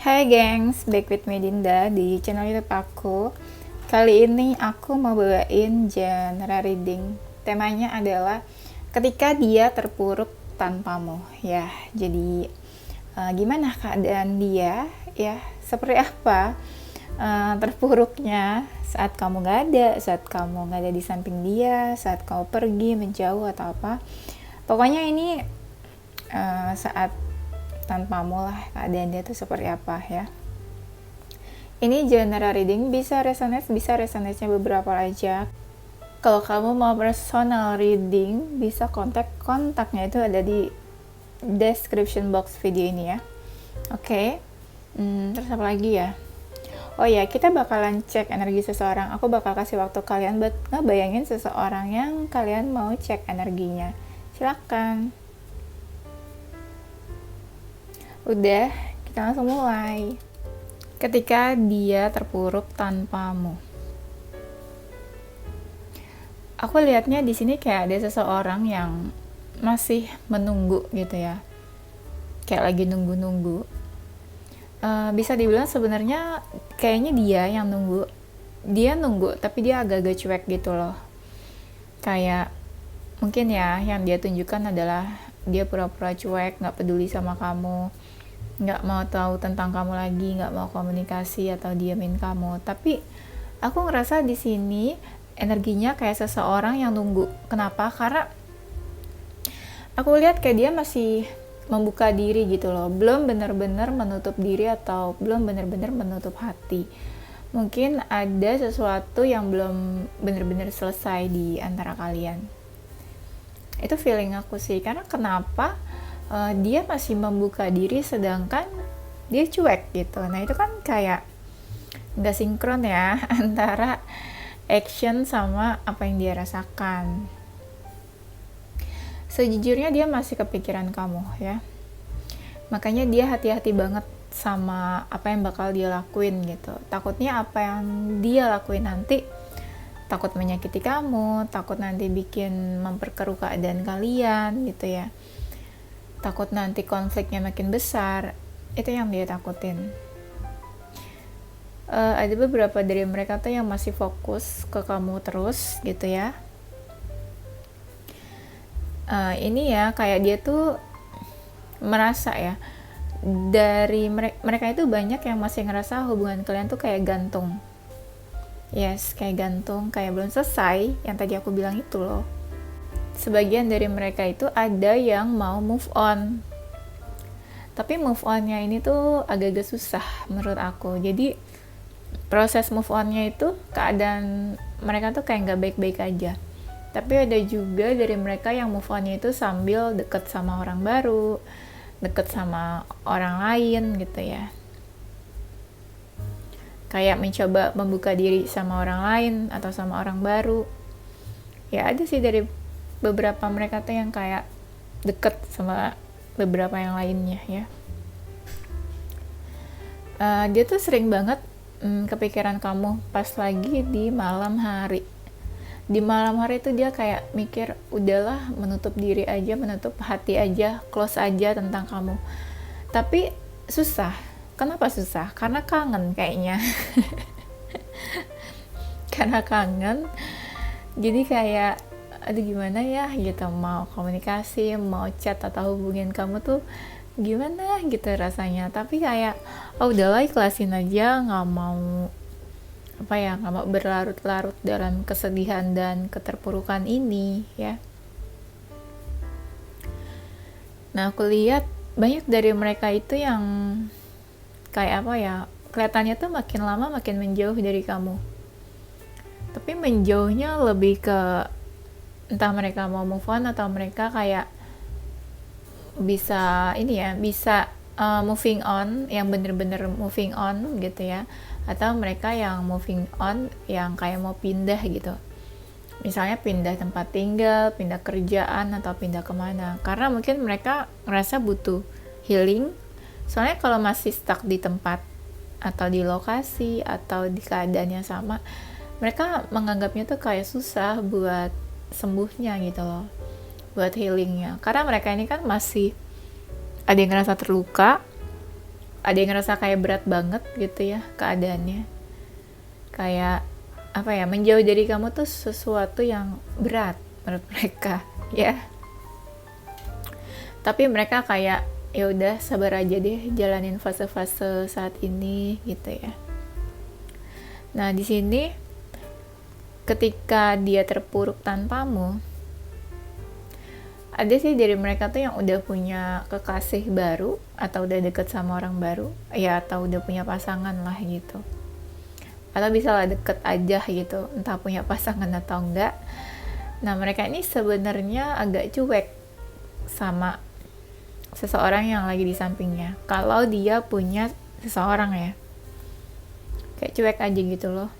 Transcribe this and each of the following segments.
Hai gengs, back with me Dinda di channel YouTube aku. Kali ini aku mau bawain genre reading. Temanya adalah ketika dia terpuruk tanpamu. Ya, jadi gimana keadaan dia? Ya, seperti apa terpuruknya saat kamu gak ada, saat kamu gak ada di samping dia, saat kamu pergi menjauh atau apa. Pokoknya ini saat tanpamu lah, keadaan dia tuh seperti apa ya. Ini genre reading bisa resonate-nya beberapa aja. Kalau kamu mau personal reading, bisa kontaknya itu ada di description box video ini ya. Oke. Terus apa lagi ya? Oh ya, kita bakalan cek energi seseorang. Aku bakal kasih waktu kalian buat ngebayangin seseorang yang kalian mau cek energinya. Silakan. Udah, kita langsung mulai. Ketika dia terpuruk tanpamu. Aku lihatnya di sini kayak ada seseorang yang masih menunggu gitu ya. Kayak lagi nunggu-nunggu. Bisa dibilang sebenarnya kayaknya dia yang nunggu. Dia nunggu, tapi dia agak-agak cuek gitu loh. Kayak mungkin ya yang dia tunjukkan adalah dia pura-pura cuek, nggak peduli sama kamu, nggak mau tahu tentang kamu lagi, nggak mau komunikasi atau diamin kamu. Tapi aku ngerasa di sini energinya kayak seseorang yang nunggu. Kenapa? Karena aku lihat kayak dia masih membuka diri gitu loh, belum benar-benar menutup diri atau belum benar-benar menutup hati. Mungkin ada sesuatu yang belum benar-benar selesai di antara kalian. Itu feeling aku sih. Karena kenapa dia masih membuka diri sedangkan dia cuek gitu. Nah itu kan kayak nggak sinkron ya antara action sama apa yang dia rasakan. Sejujurnya dia masih kepikiran kamu ya. Makanya dia hati-hati banget sama apa yang bakal dia lakuin gitu. Takutnya apa yang dia lakuin nanti takut menyakiti kamu, takut nanti bikin memperkeruh keadaan kalian gitu ya. Takut nanti konfliknya makin besar. Itu yang dia takutin. Ada beberapa dari mereka tuh yang masih fokus ke kamu terus gitu ya. Ini ya kayak dia tuh merasa ya, dari mereka itu banyak yang masih ngerasa hubungan kalian tuh kayak gantung. Yes, kayak gantung, kayak belum selesai, yang tadi aku bilang itu loh. Sebagian dari mereka itu ada yang mau move on, tapi move onnya ini tuh agak-agak susah menurut aku. Jadi proses move onnya itu keadaan mereka tuh kayak nggak baik-baik aja. Tapi ada juga dari mereka yang move onnya itu sambil deket sama orang baru, deket sama orang lain gitu ya. Kayak mencoba membuka diri sama orang lain atau sama orang baru. Ya ada sih dari beberapa mereka tuh yang kayak deket sama beberapa yang lainnya ya. Dia tuh sering banget kepikiran kamu pas lagi di malam hari. Di malam hari itu dia kayak mikir, udahlah menutup diri aja, menutup hati aja, close aja tentang kamu. Tapi susah. Kenapa susah? Karena kangen kayaknya. Karena kangen. Jadi kayak aduh gimana ya gitu, mau komunikasi, mau chat atau hubungin kamu tuh gimana gitu rasanya. Tapi kayak udahlah ikhlasin aja, nggak mau berlarut-larut dalam kesedihan dan keterpurukan ini ya. Nah aku lihat banyak dari mereka itu yang kayak kelihatannya tuh makin lama makin menjauh dari kamu. Tapi menjauhnya lebih ke entah mereka mau move on atau mereka kayak bisa moving on, yang bener-bener moving on gitu ya. Atau mereka yang moving on yang kayak mau pindah gitu. Misalnya pindah tempat tinggal, pindah kerjaan, atau pindah kemana. Karena mungkin mereka ngerasa butuh healing. Soalnya kalau masih stuck di tempat atau di lokasi atau di keadaan yang sama, mereka menganggapnya tuh kayak susah buat sembuhnya gitu loh, buat healingnya. Karena mereka ini kan masih ada yang ngerasa terluka, ada yang ngerasa kayak berat banget gitu ya keadaannya, kayak apa ya, menjauh dari kamu tuh sesuatu yang berat menurut mereka ya. Tapi mereka kayak ya udah sabar aja deh, jalanin fase-fase saat ini gitu ya. Nah di sini ketika dia terpuruk tanpamu, ada sih dari mereka tuh yang udah punya kekasih baru atau udah deket sama orang baru ya, atau udah punya pasangan lah gitu, atau bisa lah deket aja gitu, entah punya pasangan atau enggak. Nah mereka ini sebenarnya agak cuek sama seseorang yang lagi di sampingnya. Kalau dia punya seseorang ya, kayak cuek aja gitu loh.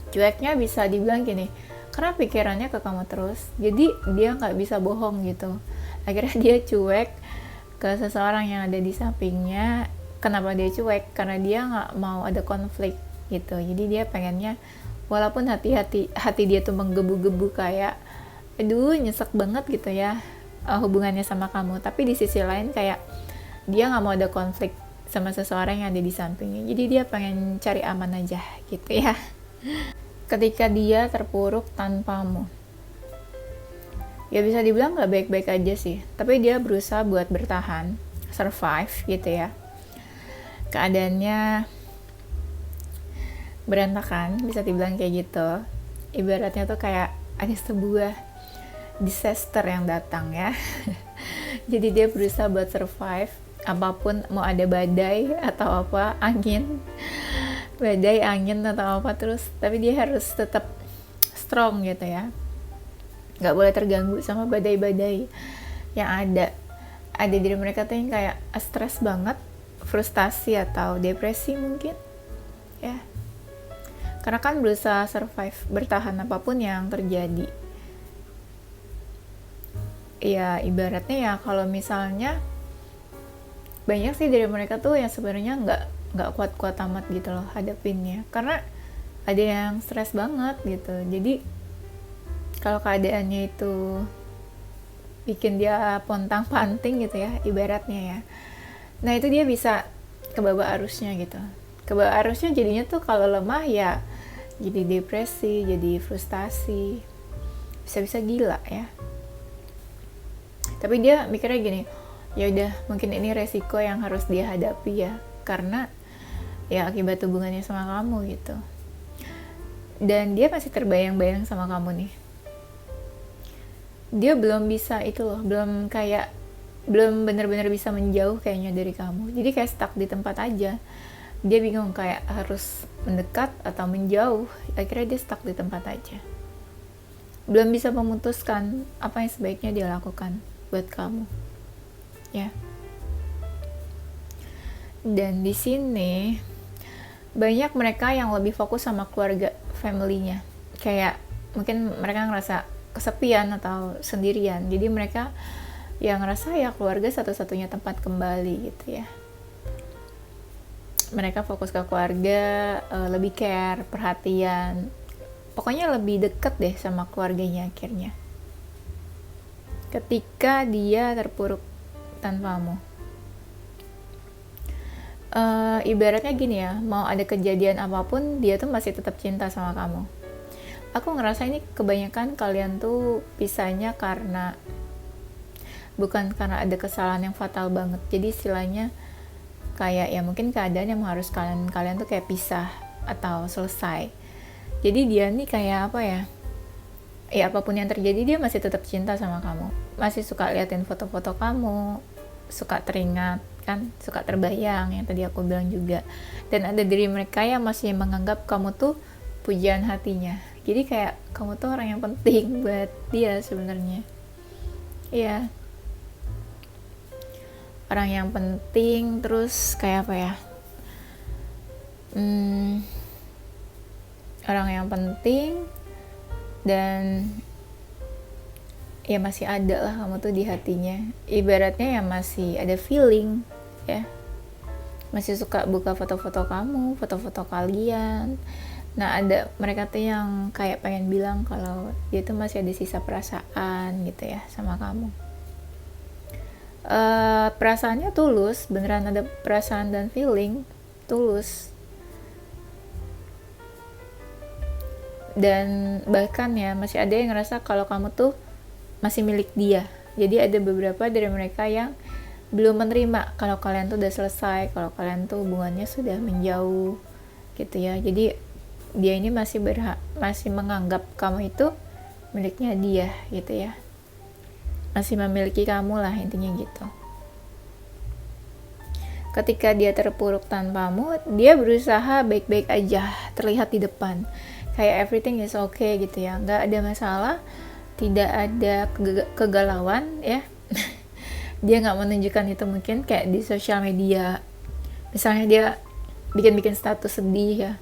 Cueknya bisa dibilang gini, karena pikirannya ke kamu terus, jadi dia nggak bisa bohong gitu. Akhirnya dia cuek ke seseorang yang ada di sampingnya. Kenapa dia cuek? Karena dia nggak mau ada konflik gitu. Jadi dia pengennya, walaupun hati dia tuh menggebu-gebu kayak aduh nyesek banget gitu ya hubungannya sama kamu, tapi di sisi lain kayak dia nggak mau ada konflik sama seseorang yang ada di sampingnya, jadi dia pengen cari aman aja gitu ya. Ketika dia terpuruk tanpamu, ya bisa dibilang nggak baik-baik aja sih, tapi dia berusaha buat bertahan, survive gitu ya. Keadaannya berantakan, bisa dibilang kayak gitu. Ibaratnya tuh kayak ada sebuah disaster yang datang ya. Jadi dia berusaha buat survive apapun, mau ada badai atau apa, badai angin atau apa, terus tapi dia harus tetap strong gitu ya, nggak boleh terganggu sama badai-badai yang ada diri mereka tuh yang kayak stres banget, frustasi atau depresi mungkin ya, karena kan berusaha survive, bertahan apapun yang terjadi. Ya ibaratnya ya kalau misalnya banyak sih dari mereka tuh yang sebenarnya nggak kuat-kuat amat gitu loh hadapinnya, karena ada yang stres banget gitu. Jadi kalau keadaannya itu bikin dia pontang-panting gitu ya ibaratnya ya, nah itu dia bisa kebawa arusnya gitu. Kebawa arusnya jadinya tuh kalau lemah ya jadi depresi, jadi frustasi, bisa-bisa gila ya. Tapi dia mikirnya gini, ya udah mungkin ini resiko yang harus dia hadapi ya, karena ya akibat hubungannya sama kamu gitu. Dan dia masih terbayang-bayang sama kamu nih. Dia belum bisa itu loh, belum benar-benar bisa menjauh kayaknya dari kamu. Jadi kayak stuck di tempat aja. Dia bingung kayak harus mendekat atau menjauh. Akhirnya dia stuck di tempat aja. Belum bisa memutuskan apa yang sebaiknya dia lakukan buat kamu ya. Dan di sini banyak mereka yang lebih fokus sama keluarga, family-nya, kayak mungkin mereka ngerasa kesepian atau sendirian, jadi mereka yang ngerasa ya keluarga satu-satunya tempat kembali gitu ya. Mereka fokus ke keluarga, lebih care, perhatian, pokoknya lebih deket deh sama keluarganya akhirnya. Ketika dia terpuruk tanpamu, ibaratnya gini ya, mau ada kejadian apapun dia tuh masih tetap cinta sama kamu. Aku ngerasa ini kebanyakan kalian tuh pisahnya karena bukan karena ada kesalahan yang fatal banget, jadi istilahnya kayak ya mungkin keadaan yang harus kalian tuh kayak pisah atau selesai. Jadi dia nih kayak apa ya, ya apapun yang terjadi dia masih tetap cinta sama kamu, masih suka liatin foto-foto kamu, suka teringat kan, suka terbayang yang tadi aku bilang juga. Dan ada dari mereka yang masih menganggap kamu tuh pujian hatinya, jadi kayak kamu tuh orang yang penting buat dia sebenarnya ya, orang yang penting. Terus kayak apa ya, orang yang penting dan ya masih ada lah kamu tuh di hatinya, ibaratnya ya masih ada feeling ya, masih suka buka foto-foto kamu, foto-foto kalian. Nah ada mereka tuh yang kayak pengen bilang kalau dia tuh masih ada sisa perasaan gitu ya sama kamu. Perasaannya tulus, beneran ada perasaan dan feeling tulus. Dan bahkan ya masih ada yang ngerasa kalau kamu tuh masih milik dia. Jadi ada beberapa dari mereka yang belum menerima kalau kalian tuh udah selesai, kalau kalian tuh hubungannya sudah menjauh gitu ya. Jadi dia ini masih menganggap kamu itu miliknya dia gitu ya, masih memiliki kamu lah intinya gitu. Ketika dia terpuruk tanpamu, dia berusaha baik-baik aja, terlihat di depan kayak everything is okay gitu ya, nggak ada masalah, tidak ada kegalauan ya. Dia nggak menunjukkan itu mungkin kayak di sosial media, misalnya dia bikin status sedih ya,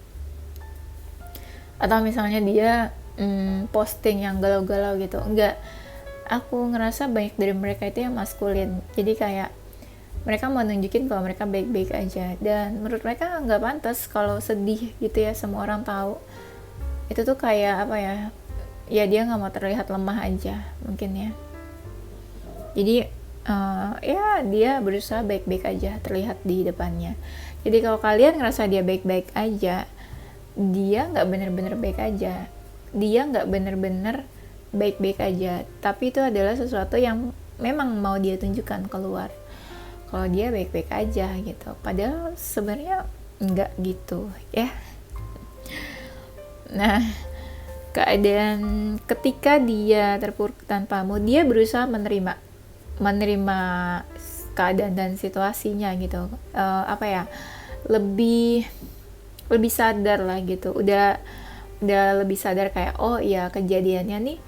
atau misalnya dia posting yang galau-galau gitu. Enggak, aku ngerasa banyak dari mereka itu yang maskulin, jadi kayak mereka mau nunjukin kalau mereka baik-baik aja, dan menurut mereka nggak pantas kalau sedih gitu ya, semua orang tahu. Itu tuh kayak apa ya dia nggak mau terlihat lemah aja mungkin ya. Jadi ya dia berusaha baik-baik aja terlihat di depannya. Jadi kalau kalian ngerasa dia baik-baik aja, dia nggak bener-bener baik aja, dia nggak bener-bener baik-baik aja, tapi itu adalah sesuatu yang memang mau dia tunjukkan keluar kalau dia baik-baik aja gitu, padahal sebenarnya nggak gitu ya. Nah, keadaan ketika dia terpuruk tanpamu, dia berusaha menerima keadaan dan situasinya gitu. Lebih sadar lah gitu. Udah lebih sadar kayak oh iya kejadiannya nih,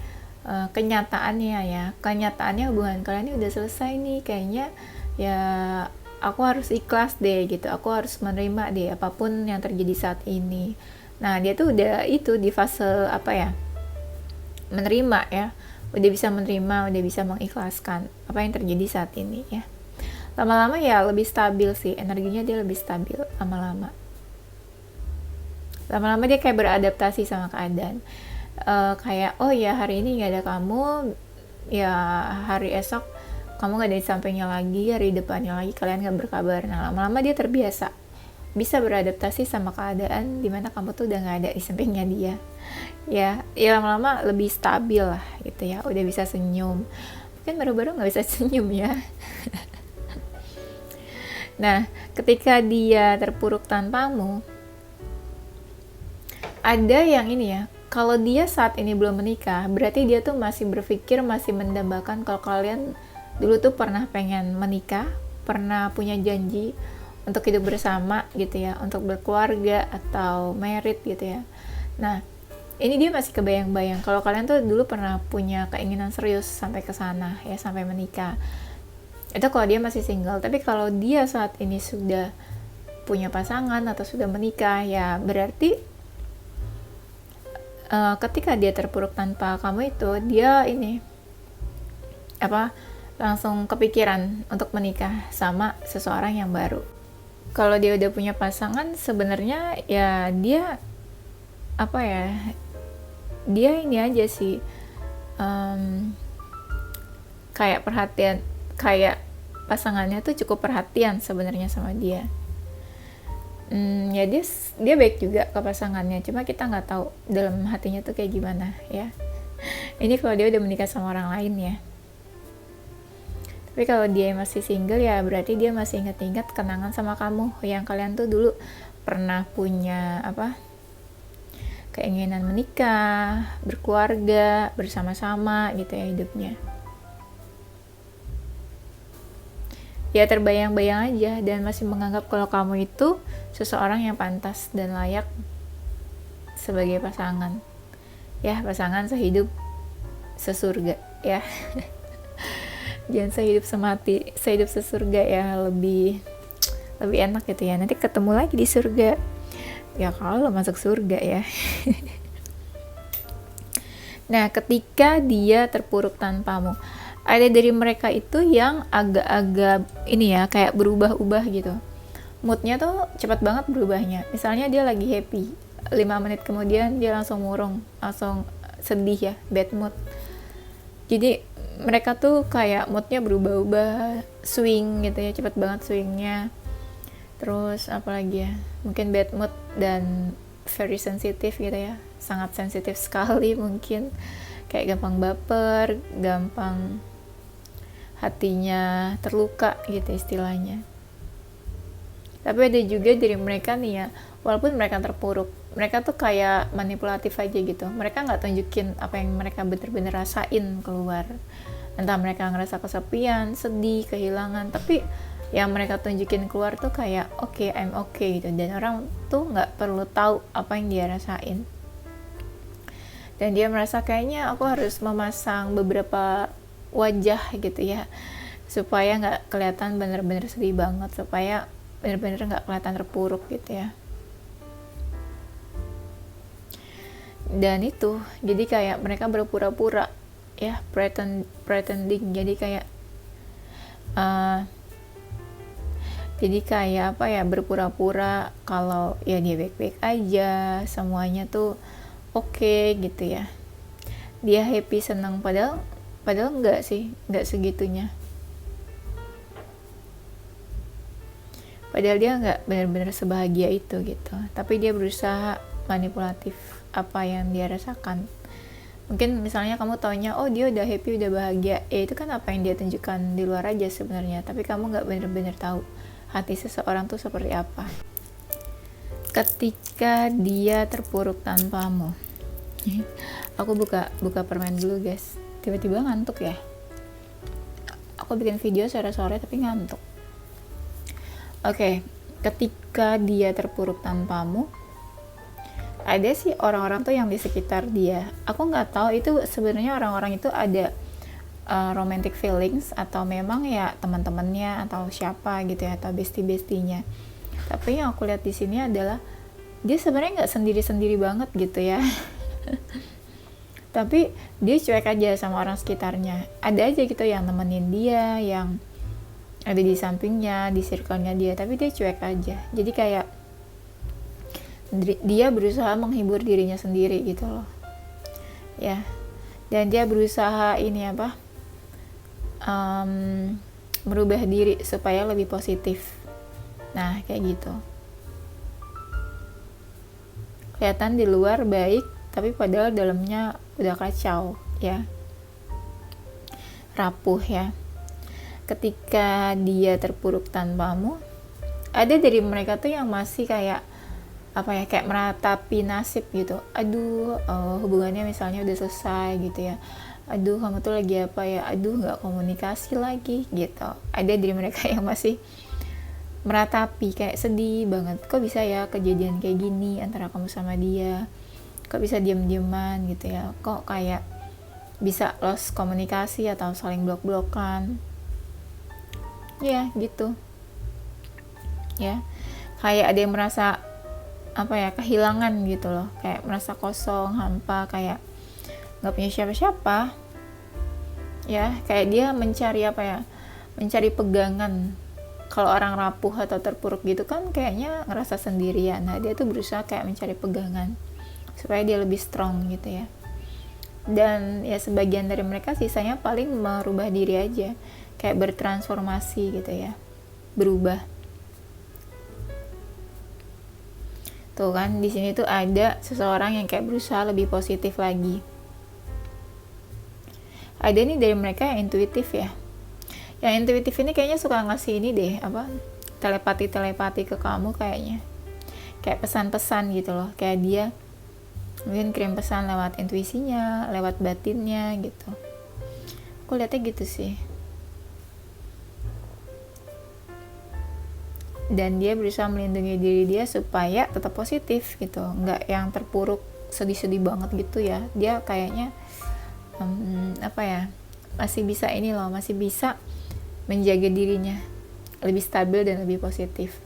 kenyataannya hubungan kalian ini udah selesai nih, kayaknya ya aku harus ikhlas deh gitu, aku harus menerima deh apapun yang terjadi saat ini. Nah dia tuh udah itu di fase menerima ya, udah bisa menerima, udah bisa mengikhlaskan apa yang terjadi saat ini ya. Lama-lama ya lebih stabil sih, energinya dia lebih stabil lama-lama dia kayak beradaptasi sama keadaan. Kayak oh ya hari ini nggak ada kamu, ya hari esok kamu nggak ada di sampingnya lagi, hari depannya lagi kalian nggak berkabar. Nah lama-lama dia terbiasa, bisa beradaptasi sama keadaan dimana kamu tuh udah nggak ada di sampingnya dia. Ya lama-lama lebih stabil lah gitu ya, udah bisa senyum. Mungkin baru-baru nggak bisa senyum ya. Nah ketika dia terpuruk tanpamu, ada yang ini ya, kalau dia saat ini belum menikah, berarti dia tuh masih berpikir, masih mendambakan kalau kalian dulu tuh pernah pengen menikah, pernah punya janji untuk hidup bersama gitu ya, untuk berkeluarga atau married gitu ya. Nah ini dia masih kebayang-bayang kalau kalian tuh dulu pernah punya keinginan serius sampai ke sana ya, sampai menikah. Itu kalau dia masih single. Tapi kalau dia saat ini sudah punya pasangan atau sudah menikah, ya berarti ketika dia terpuruk tanpa kamu itu, dia ini langsung kepikiran untuk menikah sama seseorang yang baru. Kalau dia udah punya pasangan, sebenarnya ya dia dia ini aja sih, kayak perhatian, kayak pasangannya tuh cukup perhatian sebenarnya sama dia. Ya dia baik juga ke pasangannya, cuma kita nggak tahu dalam hatinya tuh kayak gimana ya. Ini kalau dia udah menikah sama orang lain ya. Tapi kalau dia masih single ya berarti dia masih ingat-ingat kenangan sama kamu yang kalian tuh dulu pernah punya keinginan menikah, berkeluarga, bersama-sama gitu ya hidupnya. Ya terbayang-bayang aja dan masih menganggap kalau kamu itu seseorang yang pantas dan layak sebagai pasangan. Ya, pasangan sehidup sesurga ya. Jangan sehidup semati, sehidup sesurga ya, lebih enak gitu ya. Nanti ketemu lagi di surga. Ya kalau masuk surga ya. Nah, ketika dia terpuruk tanpamu, ada dari mereka itu yang agak-agak ini ya, kayak berubah-ubah gitu. Moodnya tuh cepat banget berubahnya. Misalnya dia lagi happy, 5 menit kemudian dia langsung murung, langsung sedih ya, bad mood. Jadi mereka tuh kayak moodnya berubah-ubah, swing gitu ya, cepet banget swingnya. Terus apalagi ya, mungkin bad mood dan very sensitive gitu ya, sangat sensitif sekali mungkin, kayak gampang baper, gampang hatinya terluka gitu istilahnya. Tapi ada juga dari mereka nih ya, walaupun mereka terpuruk, mereka tuh kayak manipulatif aja gitu, mereka nggak tunjukin apa yang mereka bener-bener rasain keluar. Entah mereka ngerasa kesepian, sedih, kehilangan, tapi yang mereka tunjukin keluar tuh kayak okay, I'm okay gitu, dan orang tuh nggak perlu tahu apa yang dia rasain. Dan dia merasa kayaknya aku harus memasang beberapa wajah gitu ya, supaya nggak kelihatan bener-bener sedih banget, supaya bener-bener nggak kelihatan terpuruk gitu ya. Dan itu jadi kayak mereka berpura-pura ya, pretending, jadi kayak apa ya, berpura-pura kalau ya dia baik-baik aja, semuanya tuh oke gitu ya, dia happy, senang, padahal enggak sih, enggak segitunya. Padahal dia enggak benar-benar sebahagia itu gitu, tapi dia berusaha manipulatif apa yang dia rasakan. Mungkin misalnya kamu taunya, oh dia udah happy, udah bahagia, ya itu kan apa yang dia tunjukkan di luar aja sebenarnya, tapi kamu nggak bener-bener tahu hati seseorang tuh seperti apa ketika dia terpuruk tanpamu. Aku buka permen dulu guys, tiba-tiba ngantuk ya, aku bikin video sore-sore tapi ngantuk. Oke, ketika dia terpuruk tanpamu, ada sih orang-orang tuh yang di sekitar dia, aku nggak tahu itu sebenarnya orang-orang itu ada romantic feelings atau memang ya teman-temannya atau siapa gitu ya, atau bestie-bestinya. Tapi yang aku lihat di sini adalah dia sebenarnya nggak sendiri-sendiri banget gitu ya. Tapi dia cuek aja sama orang sekitarnya, ada aja gitu yang nemenin dia, yang ada di sampingnya, di circle-nya dia, tapi dia cuek aja. Jadi kayak dia berusaha menghibur dirinya sendiri gitu loh ya, dan dia berusaha ini apa, merubah diri supaya lebih positif. Nah kayak gitu, kelihatan di luar baik tapi padahal dalamnya udah kacau ya, rapuh ya. Ketika dia terpuruk tanpamu, ada dari mereka tuh yang masih kayak apa ya, kayak meratapi nasib gitu. Aduh, hubungannya misalnya udah selesai gitu ya, aduh kamu tuh lagi apa ya, aduh nggak komunikasi lagi gitu. Ada dari mereka yang masih meratapi, kayak sedih banget, kok bisa ya kejadian kayak gini antara kamu sama dia, kok bisa diem-dieman gitu ya, kok kayak bisa lost komunikasi atau saling blok-blokan ya gitu ya. Kayak ada yang merasa apa ya, kehilangan gitu loh, kayak merasa kosong, hampa, kayak nggak punya siapa-siapa ya, kayak dia mencari apa ya, mencari pegangan. Kalau orang rapuh atau terpuruk gitu kan kayaknya ngerasa sendirian, nah dia tuh berusaha kayak mencari pegangan supaya dia lebih strong gitu ya. Dan ya sebagian dari mereka sisanya paling merubah diri aja, kayak bertransformasi gitu ya, berubah. Tuh kan di sini tuh ada seseorang yang kayak berusaha lebih positif lagi. Ada nih dari mereka yang intuitif ya. Yang intuitif ini kayaknya suka ngasih ini deh, apa, telepati ke kamu kayaknya. Kayak pesan-pesan gitu loh, kayak dia mungkin kirim pesan lewat intuisinya, lewat batinnya gitu. Aku lihatnya gitu sih. Dan dia berusaha melindungi diri dia supaya tetap positif gitu, nggak yang terpuruk sedih-sedih banget gitu ya. Dia kayaknya apa ya, masih bisa ini loh, masih bisa menjaga dirinya lebih stabil dan lebih positif.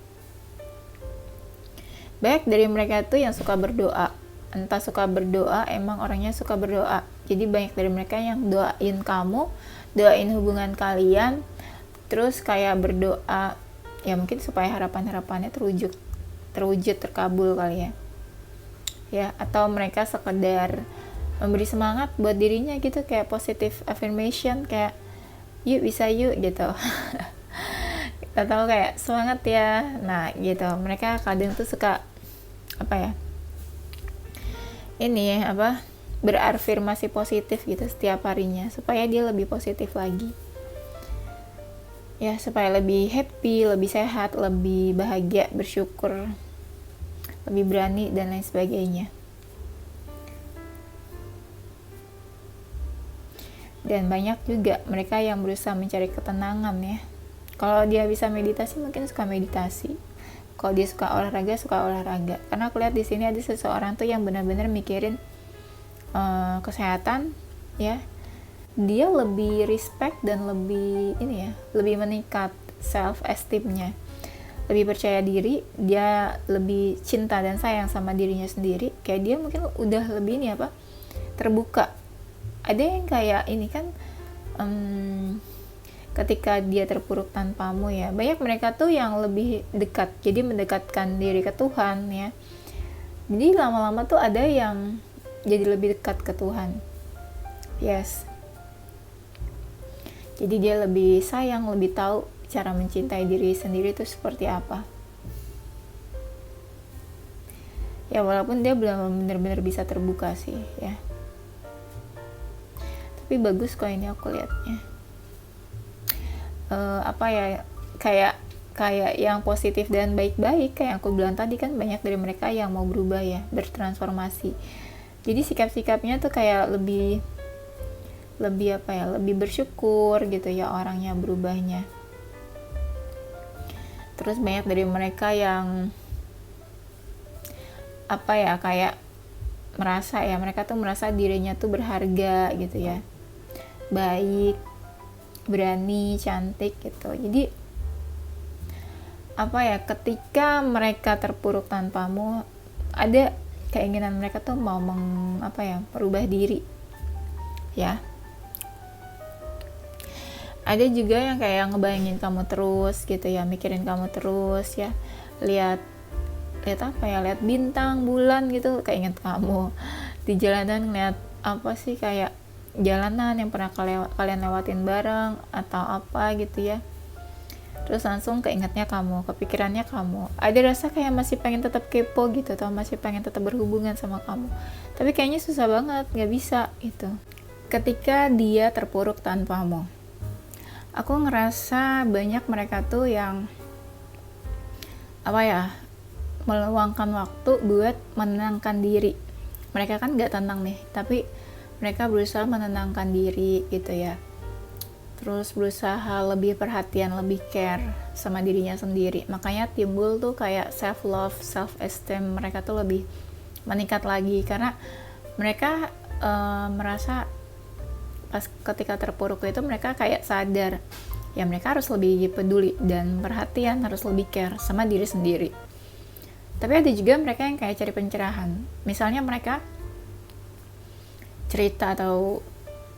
Banyak dari mereka tuh yang suka berdoa, entah suka berdoa, emang orangnya suka berdoa. Jadi banyak dari mereka yang doain kamu, doain hubungan kalian, terus kayak berdoa ya mungkin supaya harapan-harapannya terwujud, terkabul kali ya. Ya, atau mereka sekedar memberi semangat buat dirinya gitu, kayak positive affirmation, kayak yuk bisa yuk gitu. Kita tahu kayak semangat ya. Nah gitu, mereka kadang tuh suka apa ya, ini apa, berafirmasi positif gitu setiap harinya supaya dia lebih positif lagi ya, supaya lebih happy, lebih sehat, lebih bahagia, bersyukur, lebih berani dan lain sebagainya. Dan banyak juga mereka yang berusaha mencari ketenangan ya. Kalau dia bisa meditasi mungkin suka meditasi, kalau dia suka olahraga. Karena aku lihat di sini ada seseorang tuh yang benar-benar mikirin kesehatan ya. Dia lebih respect dan lebih ini ya, lebih meningkat self esteemnya, lebih percaya diri, dia lebih cinta dan sayang sama dirinya sendiri. Kayak dia mungkin udah lebih ini apa, terbuka. Ada yang kayak ini kan, ketika dia terpuruk tanpamu ya, banyak mereka tuh yang lebih dekat, jadi mendekatkan diri ke Tuhan ya. Jadi lama-lama tuh ada yang jadi lebih dekat ke Tuhan. Yes. Jadi dia lebih sayang, lebih tahu cara mencintai diri sendiri itu seperti apa. Ya walaupun dia belum benar-benar bisa terbuka sih ya. Tapi bagus kok ini aku lihatnya. Apa ya, kayak yang positif dan baik-baik, kayak yang aku bilang tadi kan, banyak dari mereka yang mau berubah ya, bertransformasi. Jadi sikap-sikapnya tuh kayak lebih apa ya, lebih bersyukur gitu ya orangnya, berubahnya. Terus banyak dari mereka yang apa ya, kayak merasa ya, mereka tuh merasa dirinya tuh berharga gitu ya, baik, berani, cantik gitu. Jadi apa ya, ketika mereka terpuruk tanpamu, ada keinginan mereka tuh mau merubah diri ya. Ada juga yang kayak ngebayangin kamu terus gitu ya, mikirin kamu terus ya, lihat apa ya, lihat bintang, bulan gitu, kayak inget kamu di jalanan, ngeliat apa sih, kayak jalanan yang pernah kalian lewatin bareng atau apa gitu ya, terus langsung keingetnya kamu, kepikirannya kamu, ada rasa kayak masih pengen tetap kepo gitu, atau masih pengen tetap berhubungan sama kamu, tapi kayaknya susah banget, nggak bisa gitu. Ketika dia terpuruk tanpamu, aku ngerasa banyak mereka tuh yang apa ya, meluangkan waktu buat menenangkan diri. Mereka kan gak tenang nih, tapi mereka berusaha menenangkan diri gitu ya. Terus berusaha lebih perhatian, lebih care sama dirinya sendiri. Makanya timbul tuh kayak self love, self esteem mereka tuh lebih meningkat lagi, karena mereka merasa pas ketika terpuruk itu mereka kayak sadar ya, mereka harus lebih peduli dan perhatian, harus lebih care sama diri sendiri. Tapi ada juga mereka yang kayak cari pencerahan, misalnya mereka cerita atau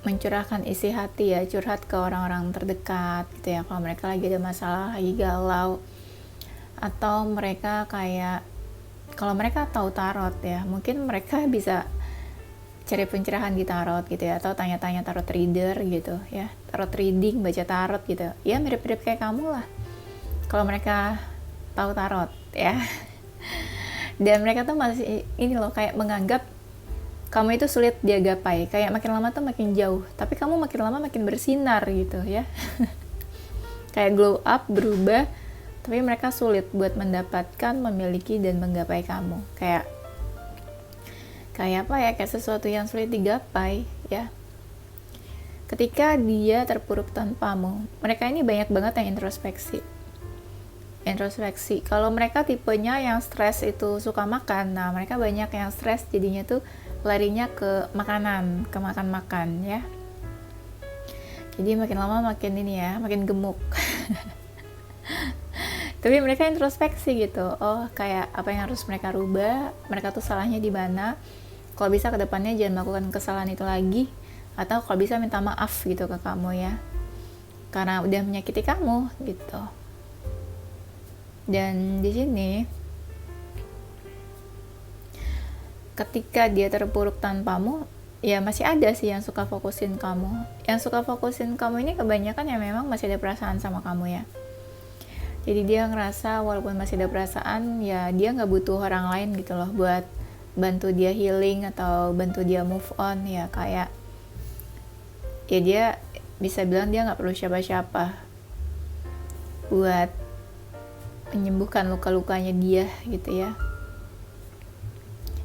mencurahkan isi hati ya, curhat ke orang-orang terdekat gitu ya, kalau mereka lagi ada masalah, lagi galau. Atau mereka kayak, kalau mereka tahu tarot ya, mungkin mereka bisa cari pencerahan di tarot gitu ya, atau tanya-tanya tarot reader gitu ya, tarot reading, baca tarot gitu ya, mirip-mirip kayak kamu lah kalau mereka tahu tarot ya. Dan mereka tuh masih ini loh, kayak menganggap kamu itu sulit dia gapai, kayak makin lama tuh makin jauh, tapi kamu makin lama makin bersinar gitu ya. Kayak glow up, berubah, tapi mereka sulit buat mendapatkan, memiliki, dan menggapai kamu. Kayak apa ya, kayak sesuatu yang sulit digapai ya. Ketika dia terpuruk tanpamu, mereka ini banyak banget yang introspeksi. Kalau mereka tipenya yang stres itu suka makan, nah mereka banyak yang stres jadinya tuh larinya ke makanan, ke makan ya. Jadi makin lama makin ini ya, makin gemuk. Tapi mereka introspeksi gitu, oh kayak apa yang harus mereka rubah, mereka tuh salahnya di mana, kalau bisa kedepannya jangan melakukan kesalahan itu lagi, atau kalau bisa minta maaf gitu ke kamu ya, karena udah menyakiti kamu gitu. Dan di sini ketika dia terpuruk tanpamu, ya masih ada sih yang suka fokusin kamu. Yang suka fokusin kamu ini kebanyakan ya memang masih ada perasaan sama kamu ya. Jadi dia ngerasa walaupun masih ada perasaan, ya dia nggak butuh orang lain gitu loh buat bantu dia healing atau bantu dia move on. Ya kayak, ya dia bisa bilang dia nggak perlu siapa-siapa buat menyembuhkan luka-lukanya dia gitu ya.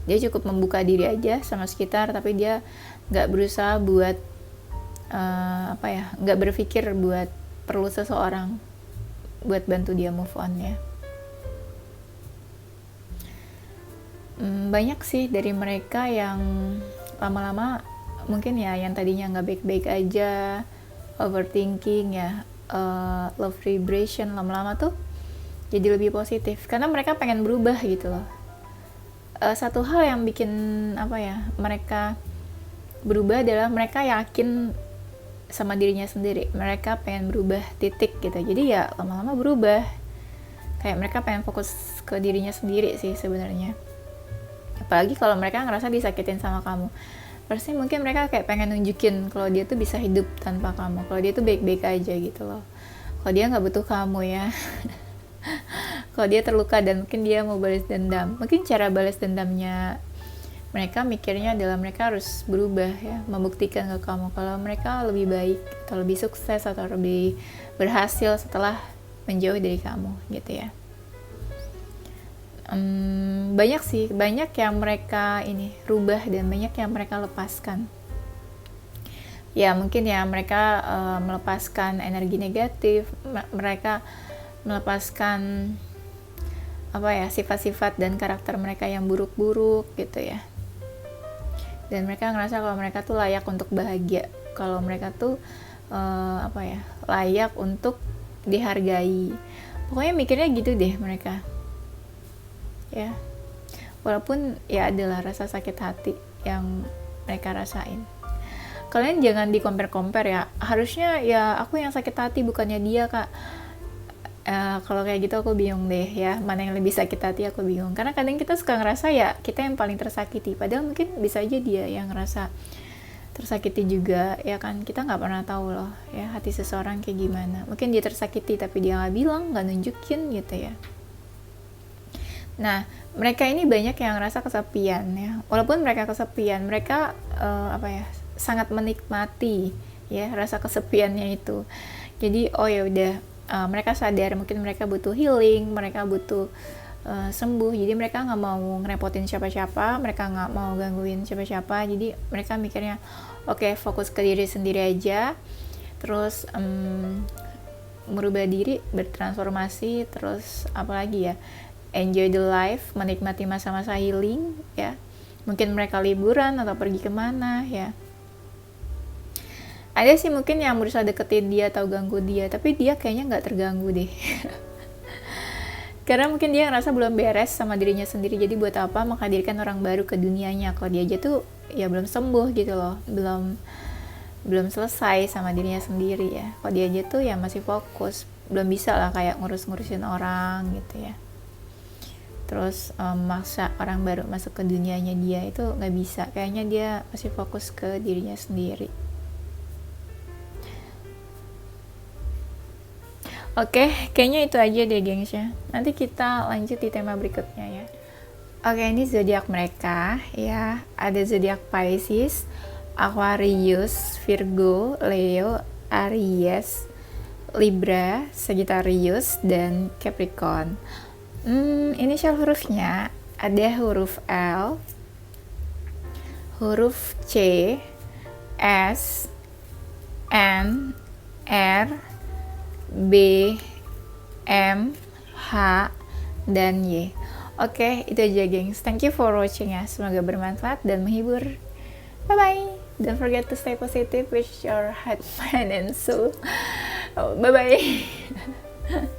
Dia cukup membuka diri aja sama sekitar, tapi dia nggak berusaha buat nggak berpikir buat perlu seseorang buat bantu dia move on ya. Banyak sih dari mereka yang lama-lama mungkin ya yang tadinya nggak baik-baik aja, overthinking ya, love vibration, lama-lama tuh jadi lebih positif karena mereka pengen berubah gitu loh. Satu hal yang bikin mereka berubah adalah mereka yakin sama dirinya sendiri, mereka pengen berubah titik gitu. Jadi ya lama-lama berubah, kayak mereka pengen fokus ke dirinya sendiri sih sebenarnya. Apalagi kalau mereka ngerasa disakitin sama kamu, pasti mungkin mereka kayak pengen nunjukin kalau dia tuh bisa hidup tanpa kamu, kalau dia tuh baik-baik aja gitu loh, kalau dia nggak butuh kamu ya. Kalau dia terluka dan mungkin dia mau balas dendam, mungkin cara balas dendamnya mereka mikirnya adalah mereka harus berubah ya, membuktikan ke kamu kalau mereka lebih baik atau lebih sukses atau lebih berhasil setelah menjauh dari kamu gitu ya. Banyak yang mereka ini rubah dan banyak yang mereka lepaskan. Ya mungkin ya mereka melepaskan energi negatif, mereka melepaskan sifat-sifat dan karakter mereka yang buruk-buruk gitu ya. Dan mereka ngerasa kalau mereka tuh layak untuk bahagia, kalau mereka tuh layak untuk dihargai. Pokoknya mikirnya gitu deh mereka ya. Walaupun ya adalah rasa sakit hati yang mereka rasain. Kalian jangan di-compare ya, harusnya ya aku yang sakit hati bukannya dia kak. Kalau kayak gitu aku bingung deh ya, mana yang lebih sakit hati aku bingung. Karena kadang kita suka ngerasa ya kita yang paling tersakiti, padahal mungkin bisa aja dia yang ngerasa tersakiti juga ya kan. Kita nggak pernah tahu loh ya hati seseorang kayak gimana. Mungkin dia tersakiti tapi dia nggak bilang, nggak nunjukin gitu ya. Nah mereka ini banyak yang ngerasa kesepian ya. Walaupun mereka kesepian, mereka sangat menikmati ya rasa kesepiannya itu. Jadi ya udah, mereka sadar mungkin mereka butuh healing, mereka butuh sembuh. Jadi mereka nggak mau ngerepotin siapa-siapa, mereka nggak mau gangguin siapa-siapa. Jadi mereka mikirnya oke, fokus ke diri sendiri aja, terus merubah diri, bertransformasi, terus apalagi ya, enjoy the life, menikmati masa-masa healing ya. Mungkin mereka liburan atau pergi kemana ya. Ada sih mungkin yang berusaha deketin dia atau ganggu dia, tapi dia kayaknya nggak terganggu deh. Karena mungkin dia ngerasa belum beres sama dirinya sendiri, jadi buat apa menghadirkan orang baru ke dunianya kalau dia aja tuh ya belum sembuh gitu loh, belum selesai sama dirinya sendiri ya. Kalau dia aja tuh ya masih fokus, belum bisa lah kayak ngurusin orang gitu ya. Terus maksa orang baru masuk ke dunianya dia, itu nggak bisa. Kayaknya dia masih fokus ke dirinya sendiri. Oke, kayaknya itu aja deh gengs ya. Nanti kita lanjut di tema berikutnya ya. Oke, ini zodiak mereka ya. Ada zodiak Pisces, Aquarius, Virgo, Leo, Aries, Libra, Sagittarius, dan Capricorn. Inisial hurufnya ada huruf L, huruf C, S, N, R, B, M, H, dan Y. Oke, itu aja gengs. Thank you for watching ya. Semoga bermanfaat dan menghibur. Bye bye. Don't forget to stay positive with your heart, mind, and soul. Bye bye.